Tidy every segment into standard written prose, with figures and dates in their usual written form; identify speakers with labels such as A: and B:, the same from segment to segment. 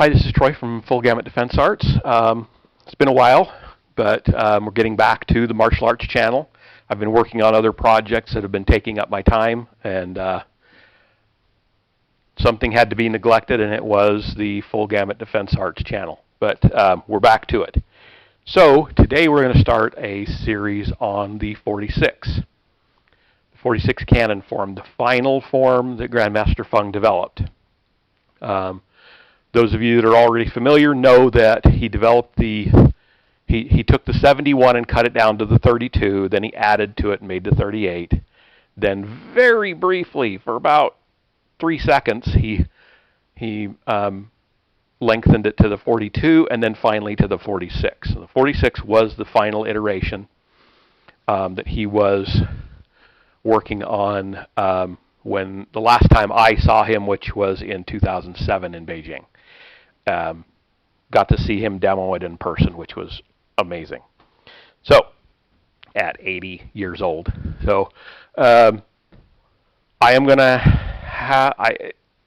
A: Hi, this is Troy from Full-Gamut Defense Arts. It's been a while, but we're getting back to the martial arts channel. I've been working on other projects that have been taking up my time, and something had to be neglected, and it was the Full-Gamut Defense Arts channel. But we're back to it. So today we're going to start a series on the 46. The 46 cannon form, the final form that Grandmaster Feng developed. Those of you that are already familiar know that he developed he took the 71 and cut it down to the 32, then he added to it and made the 38. Then very briefly, for about 3 seconds, he lengthened it to the 42 and then finally to the 46. So the 46 was the final iteration that he was working on when the last time I saw him, which was in 2007 in Beijing. Got to see him demo it in person, which was amazing. So, at 80 years old. So, I am going to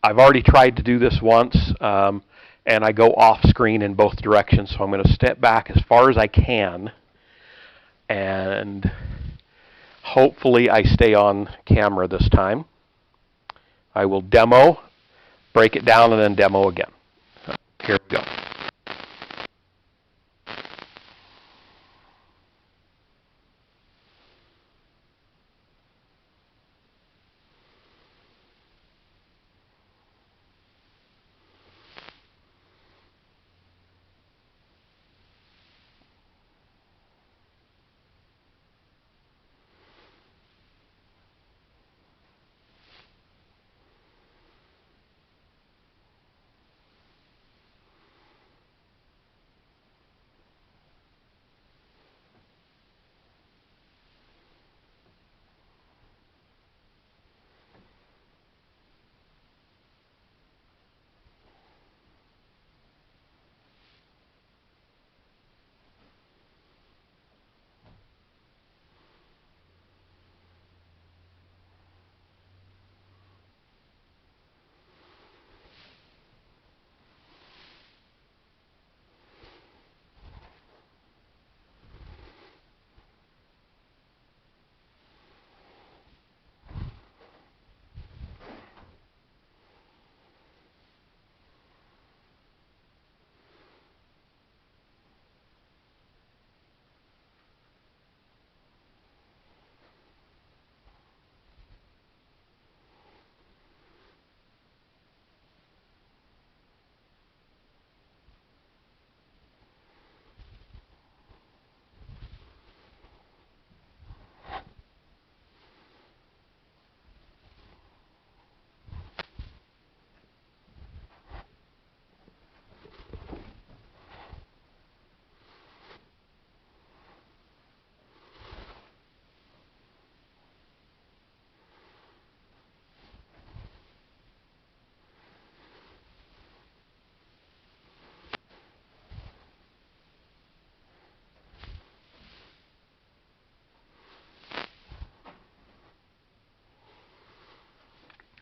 A: I've already tried to do this once, and I go off screen in both directions, so I'm going to step back as far as I can, and hopefully I stay on camera this time. I will demo, break it down, and then demo again. Here we go.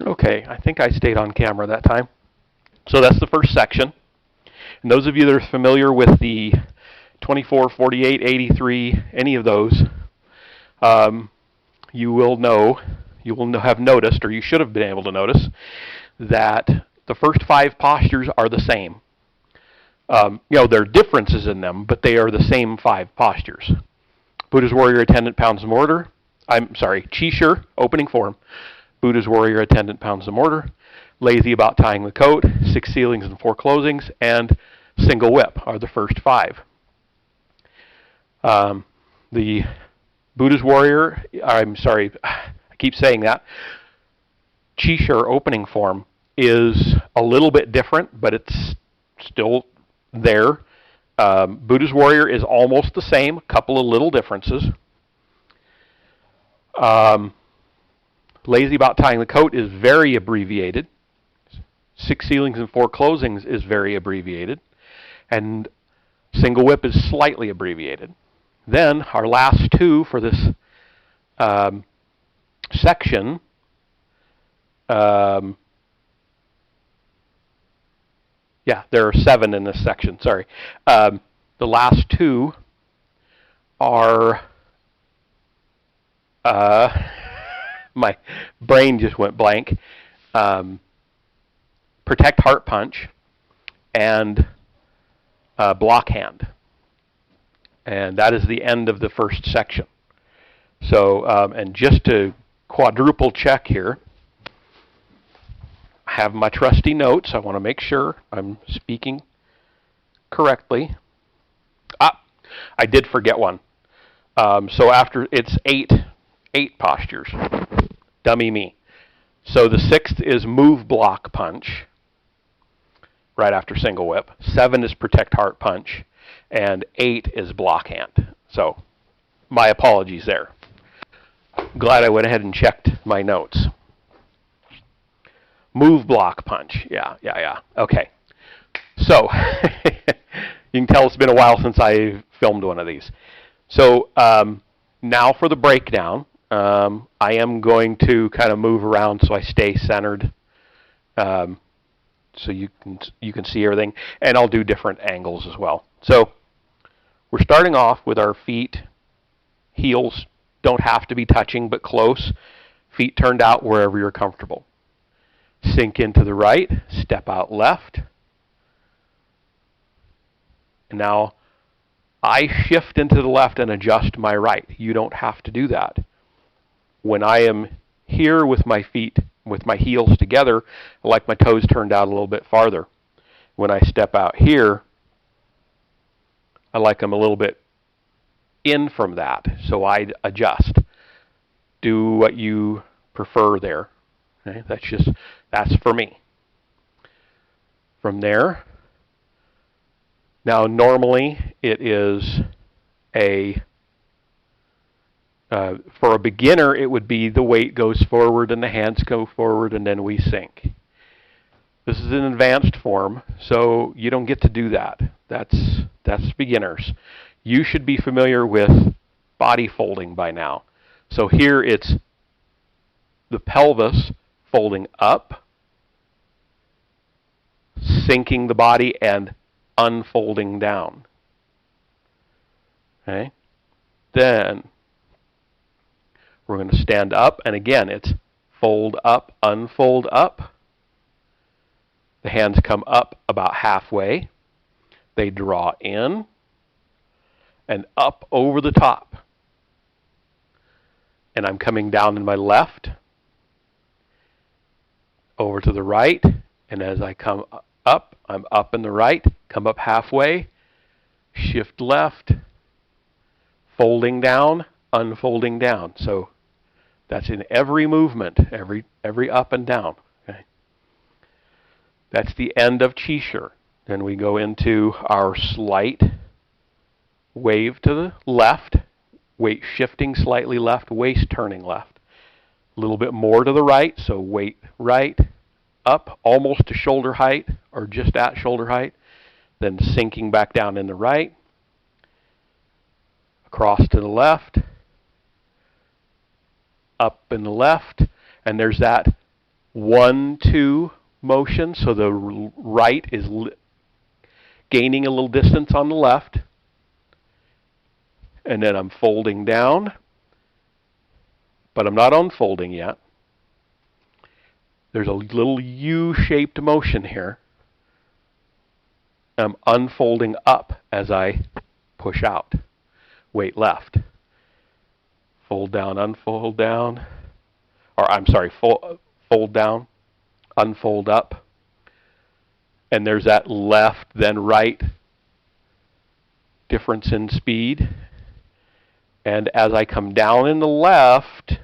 A: Okay, I think I stayed on camera that time. So that's the first section. And those of you that are familiar with the 24, 48, 83, any of those, you will have noticed, or you should have been able to notice, that the first 5 postures are the same. There are differences in them, but they are the same 5 postures. Buddha's Warrior Attendant Pounds the Mortar. Chi Shi, opening form. Buddha's Warrior Attendant Pounds the Mortar, Lazy About Tying the Coat, 6 Ceilings and 4 Closings, and Single Whip are the first 5. The Buddha's Warrior, I keep saying that, Chi Shi, opening form, is a little bit different, but it's still there. Buddha's Warrior is almost the same, a couple of little differences. Lazy About Tying the Coat is very abbreviated. 6 Ceilings and 4 Closings is very abbreviated. And Single Whip is slightly abbreviated. Then our last 2 for this section, 6 Yeah, there are 7 in this section, sorry. The last 2 are, my brain just went blank. Protect Heart Punch and Block Hand. And that is the end of the first section. So, and just to quadruple check here, I have my trusty notes. I want to make sure I'm speaking correctly. I did forget one. So after, it's 8 postures. Dummy me. So the 6th is Move Block Punch, right after Single Whip. 7 is Protect Heart Punch, and 8 is Block Hand. So my apologies there. Glad I went ahead and checked my notes. Move Block Punch. Yeah. Okay. So you can tell it's been a while since I filmed one of these. So now for the breakdown. I am going to kind of move around so I stay centered, so you can see everything, and I'll do different angles as well. So we're starting off with our feet. Heels don't have to be touching, but close. Feet turned out wherever you're comfortable. Sink into the right, step out left. And now I shift into the left and adjust my right. You don't have to do that. When I am here with my feet, with my heels together, I like my toes turned out a little bit farther. When I step out here, I like them a little bit in from that, so I adjust. Do what you prefer there. Okay? That's for me. From there, now normally it is for a beginner, it would be the weight goes forward and the hands go forward and then we sink. This is an advanced form, so you don't get to do that. That's beginners. You should be familiar with body folding by now. So here it's the pelvis folding up, sinking the body, and unfolding down. Okay? Then we're going to stand up, and again, it's fold up, unfold up. The hands come up about halfway. They draw in and up over the top. And I'm coming down in my left, over to the right, and as I come up, I'm up in the right, come up halfway, shift left, folding down, unfolding down. So that's in every movement, every up and down. Okay? That's the end of Qi. Then we go into our slight wave to the left, weight shifting slightly left, waist turning left. A little bit more to the right, so weight right, up almost to shoulder height or just at shoulder height, then sinking back down in the right, across to the left, up in the left, and there's that 1-2 motion, so the right is gaining a little distance on the left, and then I'm folding down, but I'm not unfolding yet. There's a little U-shaped motion here. I'm unfolding up as I push out. Weight left. Fold down, unfold down. Or I'm sorry, fold down, unfold up. And there's that left, then right difference in speed. And as I come down in the left,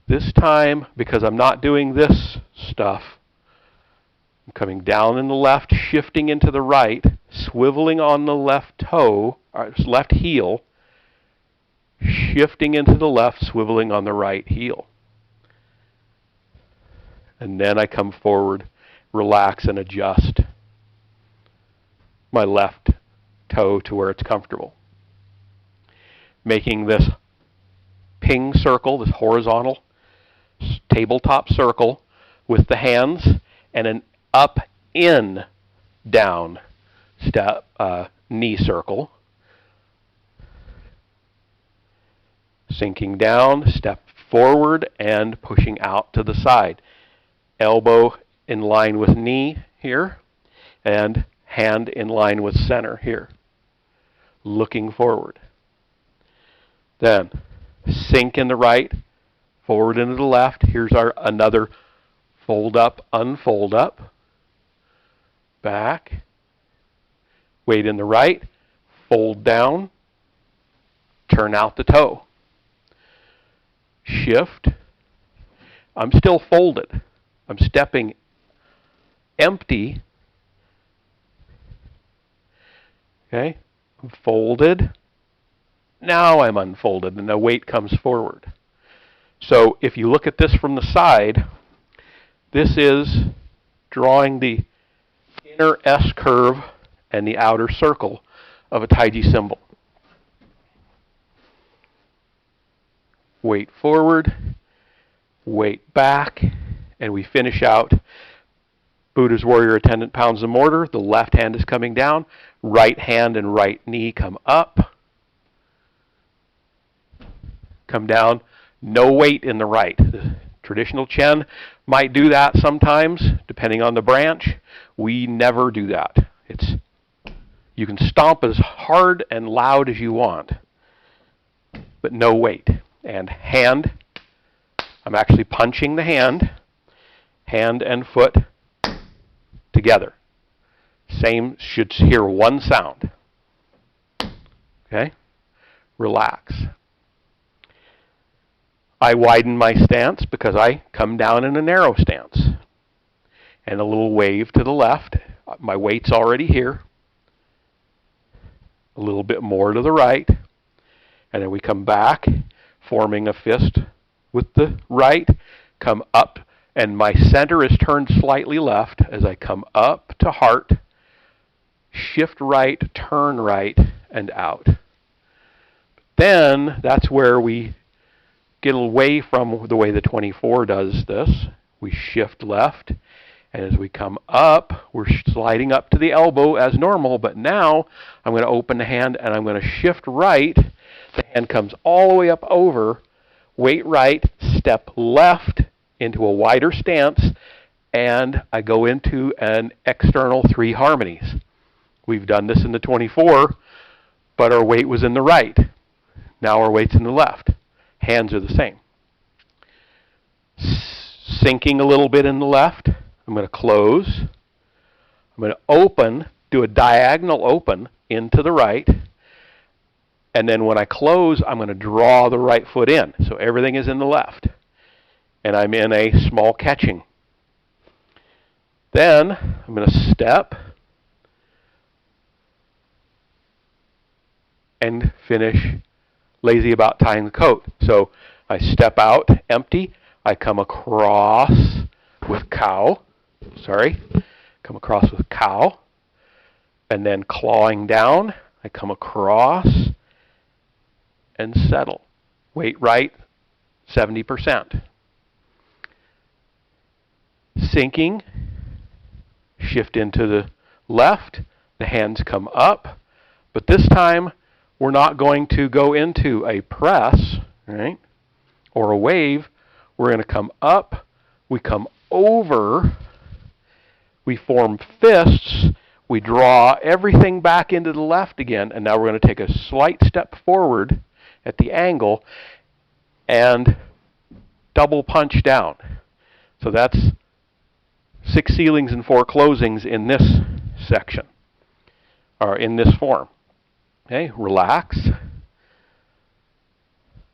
A: this time, because I'm not doing this stuff, I'm coming down in the left, shifting into the right, swiveling on the left toe, or left heel, shifting into the left, swiveling on the right heel. And then I come forward, relax, and adjust my left toe to where it's comfortable. Making this ping circle, this horizontal tabletop circle with the hands and an up in down, step, knee circle. Sinking down, step forward, and pushing out to the side. Elbow in line with knee here, and hand in line with center here. Looking forward. Then sink in the right, forward into the left. Here's our another fold up, unfold up. Back. Weight in the right, fold down, turn out the toe. Shift. I'm still folded. I'm stepping empty. Okay, I'm folded. Now I'm unfolded and the weight comes forward. So if you look at this from the side, this is drawing the inner S curve and the outer circle of a Taiji symbol. Weight forward, weight back, and we finish out Buddha's warrior attendant pounds the mortar. The left hand is coming down, right hand and right knee come up. Come down, no weight in the right. The traditional Chen might do that sometimes, depending on the branch. We never do that. You can stomp as hard and loud as you want, but no weight. And hand, I'm actually punching the hand and foot together. Same, should hear one sound. Okay? Relax. I widen my stance because I come down in a narrow stance. And a little wave to the left. My weight's already here. A little bit more to the right. And then we come back, forming a fist with the right, come up, and my center is turned slightly left as I come up to heart, shift right, turn right, and out. Then that's where we get away from the way the 24 does this. We shift left, and as we come up, we're sliding up to the elbow as normal, but now I'm going to open the hand and I'm going to shift right. The hand comes all the way up over, weight right, step left into a wider stance, and I go into an external 3 harmonies. We've done this in the 24, but our weight was in the right. Now our weight's in the left. Hands are the same. Sinking a little bit in the left. I'm going to close. I'm going to open, do a diagonal open into the right. And then when I close, I'm going to draw the right foot in. So everything is in the left. And I'm in a small catching. Then I'm going to step and finish lazy about tying the coat. So I step out empty. I come across with cow. Come across with cow. And then clawing down, I come across and settle. Weight right, 70%. Sinking, shift into the left, the hands come up, but this time we're not going to go into a press, right, or a wave. We're going to come up, we come over, we form fists, we draw everything back into the left again, and now we're going to take a slight step forward at the angle and double punch down. So that's 6 ceilings and 4 closings in this section, or in this form. Okay, relax.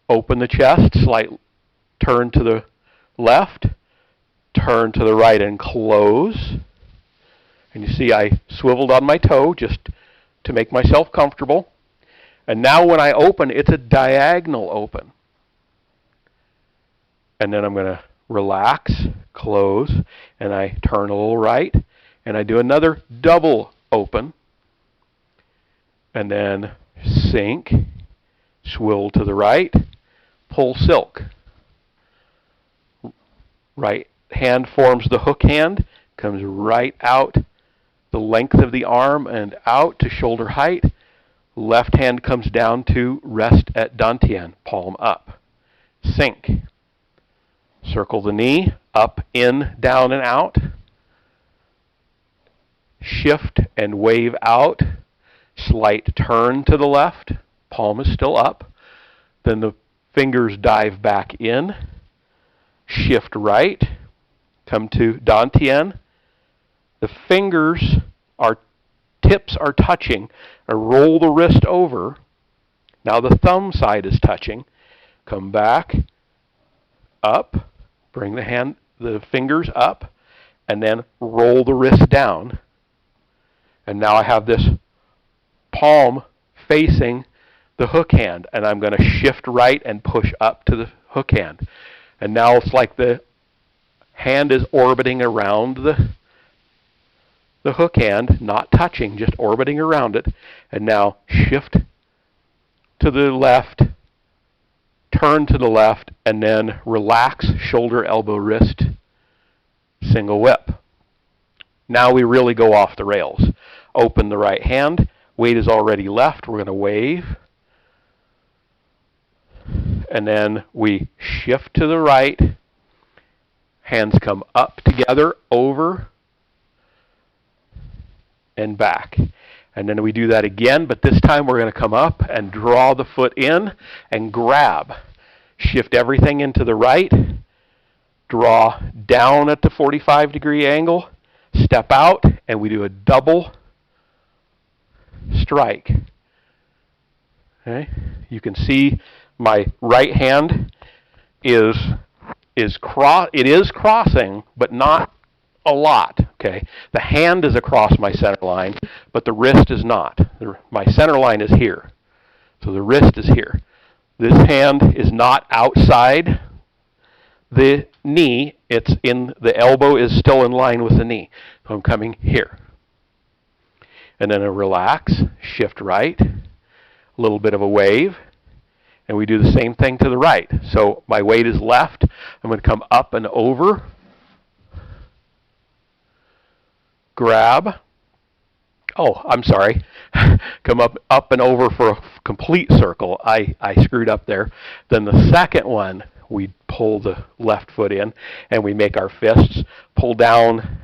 A: Open the chest, slight turn to the left, turn to the right and close. And you see I swiveled on my toe just to make myself comfortable. And now when I open, it's a diagonal open. And then I'm going to relax, close, and I turn a little right, and I do another double open, and then sink, swivel to the right, pull silk. Right hand forms the hook hand, comes right out the length of the arm and out to shoulder height. Left hand comes down to rest at dantian, palm up. Sink. Circle the knee, up, in, down, and out. Shift and wave out. Slight turn to the left. Palm is still up. Then the fingers dive back in. Shift right. Come to dantian. The fingers, tips are touching. I roll the wrist over. Now the thumb side is touching. Come back, up, bring the fingers up, and then roll the wrist down. And now I have this palm facing the hook hand, and I'm going to shift right and push up to the hook hand. And now it's like the hand is orbiting around the hook hand, not touching, just orbiting around it. And now shift to the left, turn to the left, and then relax, shoulder, elbow, wrist, single whip. Now we really go off the rails. Open the right hand. Weight is already left. We're going to wave. And then we shift to the right. Hands come up together, over, and back. And then we do that again, but this time we're going to come up and draw the foot in and grab. Shift everything into the right. Draw down at the 45-degree angle. Step out, and we do a double strike. Okay? You can see my right hand is crossing, but not a lot. Okay, the hand is across my center line, but the wrist is not. My center line is here, so the wrist is here. This hand is not outside the knee. It's in the elbow is still in line with the knee. So I'm coming here, and then a relax, shift right, a little bit of a wave. And we do the same thing to the right. So my weight is left. I'm going to come up and over. Grab. Oh, I'm sorry. Come up and over for a complete circle. I screwed up there. Then the second one, we pull the left foot in, and we make our fists. Pull down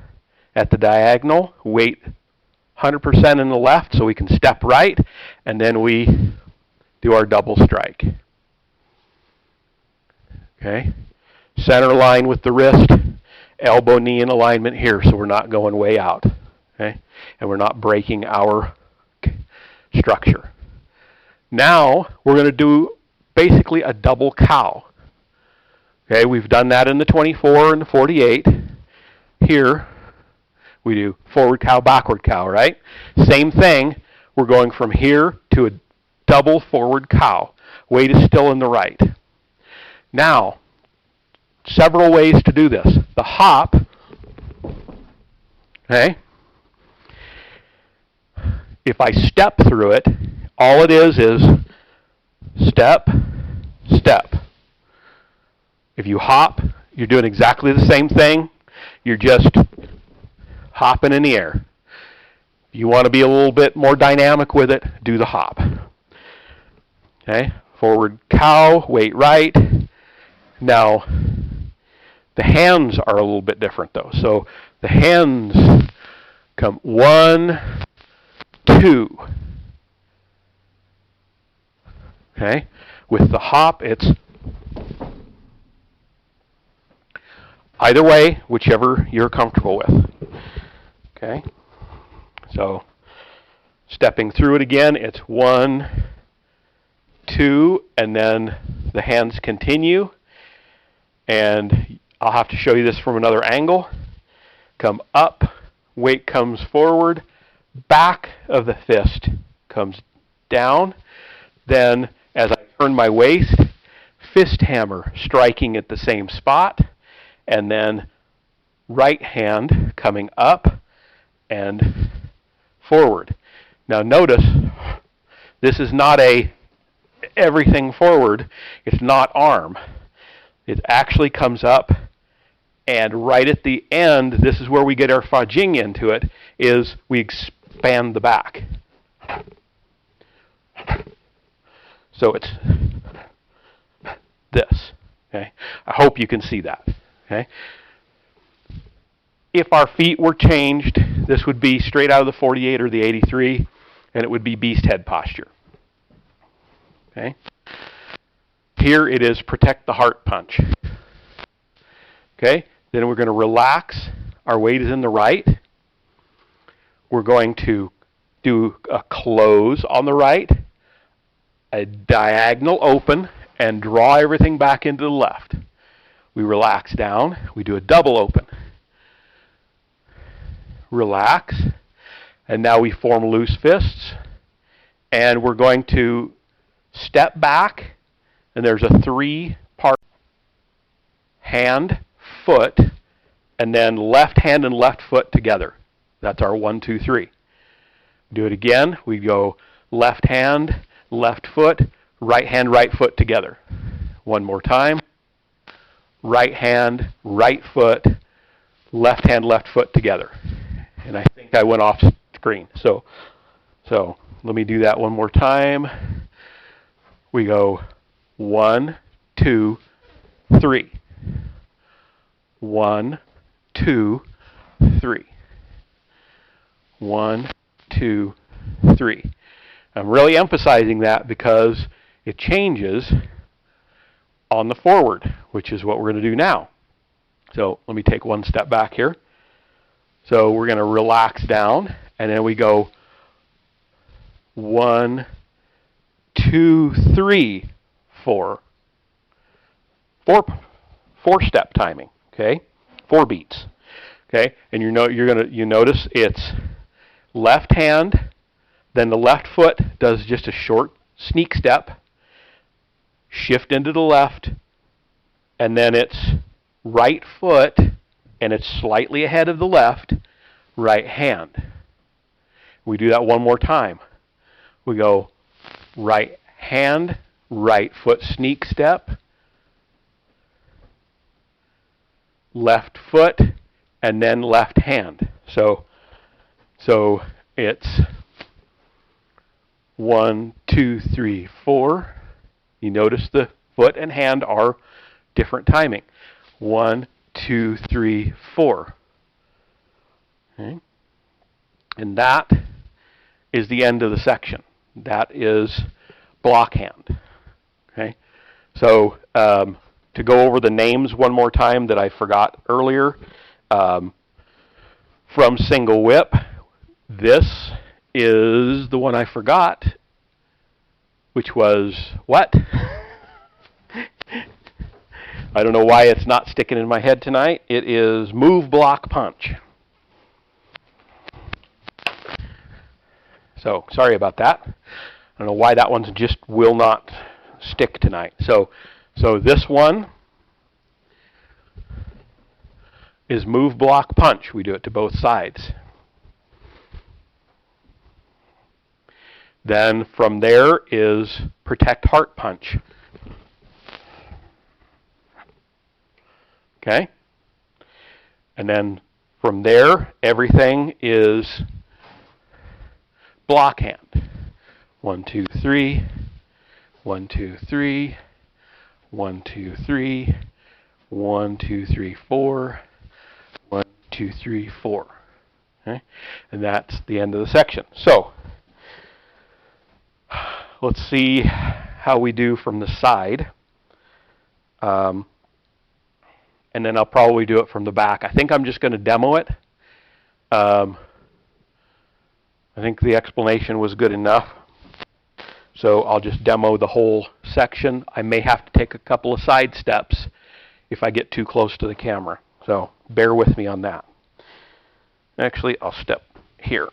A: at the diagonal. Weight 100% in the left, so we can step right. And then we do our double strike. Okay? Center line with the wrist, elbow, knee in alignment here, so we're not going way out. Okay? And we're not breaking our structure. Now, we're going to do basically a double cow. Okay, we've done that in the 24 and the 48. Here, we do forward cow, backward cow, right? Same thing. We're going from here to a double forward cow. Weight is still in the right. Now, several ways to do this. The hop, okay? If I step through it, all it is step, step. If you hop, you're doing exactly the same thing. You're just hopping in the air. If you want to be a little bit more dynamic with it, do the hop. Okay, forward cow, weight right. Now, the hands are a little bit different though. So the hands come 1, 2. Okay, with the hop, it's either way, whichever you're comfortable with. Okay, so stepping through it again, it's 1, 2, and then the hands continue. And I'll have to show you this from another angle. Come up, weight comes forward, back of the fist comes down. Then as I turn my waist, fist hammer striking at the same spot, and then right hand coming up and forward. Now notice, this is not a everything forward. It's not arm. It actually comes up And right at the end, this is where we get our Fajing into it, is we expand the back. So it's this. Okay? I hope you can see that. Okay? If our feet were changed, this would be straight out of the 48 or the 83, and it would be beast head posture. Okay? Here it is protect the heart punch. Okay? Then we're going to relax. Our weight is in the right. We're going to do a close on the right, a diagonal open, and draw everything back into the left. We relax down. We do a double open. Relax. And now we form loose fists. And we're going to step back. And there's a 3-part hand, foot, and then left hand and left foot together. That's our 1, 2, 3. Do it again. We go left hand, left foot, right hand, right foot together. One more time. Right hand, right foot, left hand, left foot together. And I think I went off screen. So let me do that one more time. We go 1, 2, 3. 1, 2, 3. 1, 2, 3. I'm really emphasizing that because it changes on the forward, which is what we're going to do now. So let me take one step back here. So we're going to relax down, and then we go 1, 2, 3, 4. 4-step timing. Okay, 4 beats. Okay, and you notice it's left hand, then the left foot does just a short sneak step, shift into the left, and then it's right foot, and it's slightly ahead of the left, right hand. We do that one more time. We go right hand, right foot sneak step, left foot, and then left hand. So it's 1, 2, 3, 4. You notice the foot and hand are different timing. 1, 2, 3, 4. Okay. And that is the end of the section. That is block hand. Okay. So to go over the names one more time that I forgot earlier, from single whip, this is the one I forgot, which was what? I don't know why it's not sticking in my head tonight. It is move, block, punch. So sorry about that. I don't know why that one just will not stick tonight. So this one is move, block, punch. We do it to both sides. Then from there is protect heart punch. Okay? And then from there, everything is block hand. 1, 2, 3. 1, 2, 3. 1, 2, 3. 1, 2, 3, 4. 1, 2, 3, 4. Okay? And that's the end of the section. So let's see how we do from the side. And then I'll probably do it from the back. I think I'm just going to demo it. I think the explanation was good enough. So I'll just demo the whole section. I may have to take a couple of side steps if I get too close to the camera. So bear with me on that. Actually, I'll step here.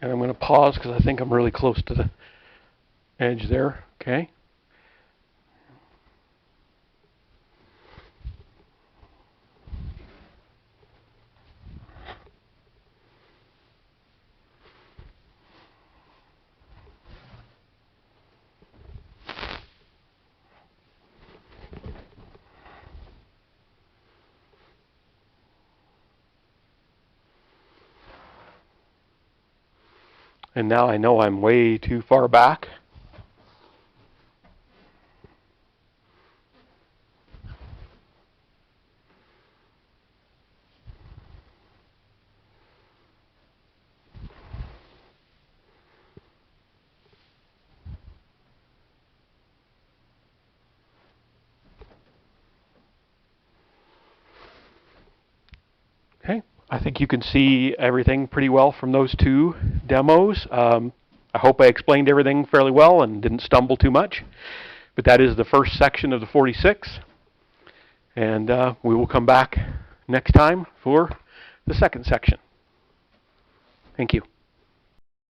A: And I'm going to pause because I think I'm really close to the edge there. Okay. And now I know I'm way too far back. Okay, I think you can see everything pretty well from those two demos. I hope I explained everything fairly well and didn't stumble too much. But that is the first section of the 46. And we will come back next time for the second section. Thank you.